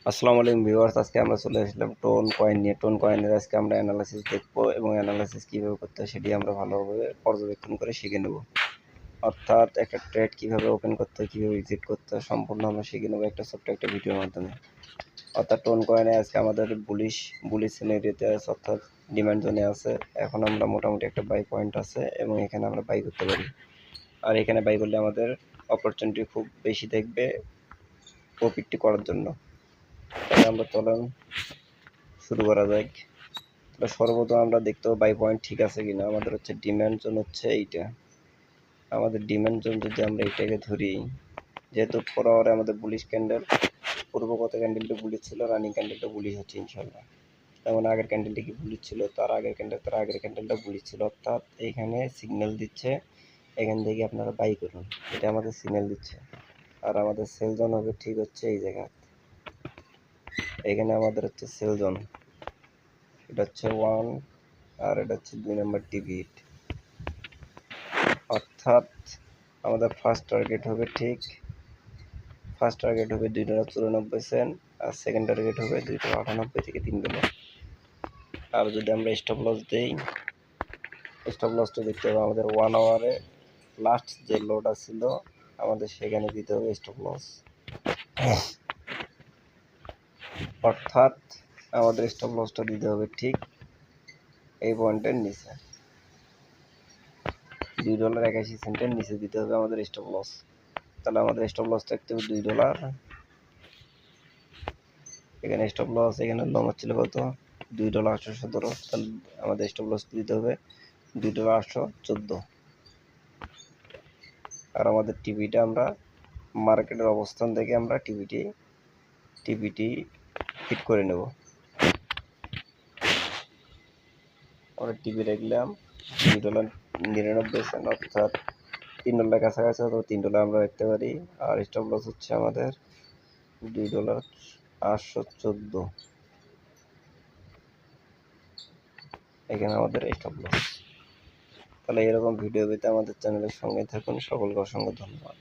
আসসালামু আলাইকুম ভিউয়ার্স, আজকে আমরা চলে আসলাম টোন কয়েন নিয়ে। টোন কয়েনের আজকে আমরা অ্যানালাইসিস দেখবো এবং অ্যানালাইসিস কীভাবে করতে হয় সেটি আমরা ভালোভাবে পর্যবেক্ষণ করে শিখে নেব। অর্থাৎ একটা ট্রেড কীভাবে ওপেন করতে হয়, কীভাবে এক্সিট করতে হয় সম্পূর্ণ আমরা শিখে নেবো একটা ছোট্ট একটা ভিডিওর মাধ্যমে। অর্থাৎ টোন কয়েনে আজকে আমাদের বুলিশ সিনারিওতে আছে, অর্থাৎ ডিমান্ড জোনে আছে। এখন আমরা মোটামুটি একটা বাই পয়েন্ট আছে এবং এখানে আমরা বাই করতে পারি। আর এখানে বাই করলে আমাদের অপরচুনিটি খুব বেশি থাকবে প্রফিটটি করার জন্য। তাহলে আমরা চলেন শুরু করা যাক। তাহলে সর্বপ্রথম আমরা দেখতে হবে বাই পয়েন্ট ঠিক আছে কিনা। আমাদের হচ্ছে ডিমান্ড জোন হচ্ছে এইটা। আমাদের ডিমান্ড জোন যদি আমরা এটাকে ধরি, যেহেতু 4 আওয়ারে আমাদের বুলিশ ক্যান্ডেল, পূর্বগত ক্যান্ডেলটা বুলিশ ছিল, রানিং ক্যান্ডেলটা বুলিশ হচ্ছে ইনশাল্লাহ। যেমন আগের ক্যান্ডেলটা কি বুলিশ ছিল, তার আগের ক্যান্ডেলটা বুলিশ ছিল। অর্থাৎ এইখানে সিগন্যাল দিচ্ছে এখান থেকে আপনারা বাই করুন, এটা আমাদের সিগন্যাল দিচ্ছে। আর আমাদের সেল জোন হবে ঠিক হচ্ছে এই জায়গা। এখানে আমাদের হচ্ছে সেল জোন, এটা হচ্ছে 1 আর এটা হচ্ছে 2 নম্বর টিকিট। অর্থাৎ আমাদের ফার্স্ট টার্গেট হবে $2.94 আর সেকেন্ড টার্গেট হবে $2.98 থেকে $3। আর যদি আমরা স্টপ লস দেই, স্টপ লসটা দেখতে হবে আমাদের 1 আওয়ারে লাস্ট যে লোটা ছিল আমাদের সেখানে দিতে হবে স্টপ লস। অর্থাৎ আমাদের স্টপ লসটা দিতে হবে ঠিক এই পয়েন্টের নিচে, $2.81 নিচে দিতে হবে আমাদের স্টপ লস। তাহলে আমাদের স্টপ লস থাকতে হবে $2। এখানে স্টপ লস, এখানে লং হচ্ছিল কত, $2.817। তাহলে আমাদের স্টপ লস দিতে হবে $2.814। আর আমাদের টিভিটা আমরা মার্কেটের অবস্থান থেকে আমরা টিভিটি হিট করে নেব। আমরা টিভি রাখলাম $2.99, অর্থাৎ $3 কাছাকাছি, অথবা $3 আমরা রাখতে পারি। আর স্টপ লস হচ্ছে আমাদের $2.814। এখানে আমাদের স্টপ লস। তাহলে এরকম ভিডিও পেতে আমাদের চ্যানেলের সঙ্গে থাকুন। সকলকে অসংখ্য ধন্যবাদ।